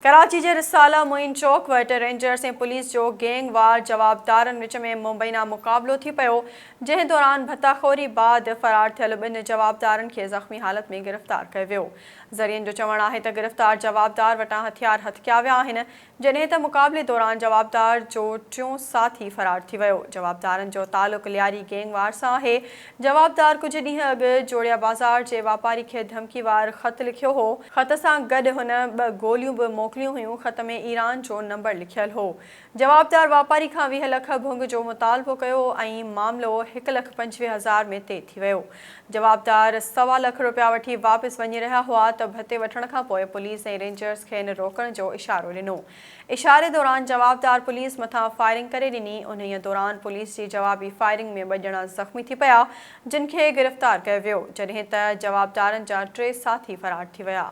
कराची जे रिसाला मोइन चौक वटि रेंजर्स ऐं पुलिस जो गैंगवार जवाबदारनि विच में मुंबईना मुक़ाबलो थी पियो, जंहिं दौरान भताखोरी बाद फ़रार थियल ॿिनि जवाबदारनि खे ज़ख़्मी हालत में गिरफ़्तार कयो वियो। ज़रियनि जो चवणु आहे त गिरफ़्तार जवाबदार वटां हथियार हथिया विया आहिनि, जॾहिं त मुक़ाबले दौरान जवाबदार जो टियों साथी फ़रार थी वियो। जवाबदारनि जो तालुक़ लियारी गैंगवार सां आहे। जवाबदार कुझु ॾींहं अॻु जोड़िया बाज़ार जे वापारी खे धमकीवार ख़त लिखियो हो। ख़त सां गॾु हुन 2 गोलियूं बि मोकिलियूं हुयूं। ख़त में ईरान जो नंबर लिखियल हो। जवाबदार वापारी खां 20 लख भुंग जो मुतालबो कयो ऐं मामिलो 1,25,000 में तइ थी वियो। जवाबदार सवा लख रुपया वठी वापसि वञी रहिया हुआ त भते वठण खां पोइ पुलिस ऐं रेंजर्स खेनि रोकण जो इशारो ॾिनो। इशारे दौरान जवाबदार पुलिस मथां फायरिंग करे ॾिनी। उन्हीअ दौरान पुलिस जी जवाबी फायरिंग में 2 ॼणा ज़ख़्मी थी पिया, जिन खे गिरफ़्तार कयो वियो, जॾहिं त जवाबदारनि जा 3 साथी फ़रार थी विया।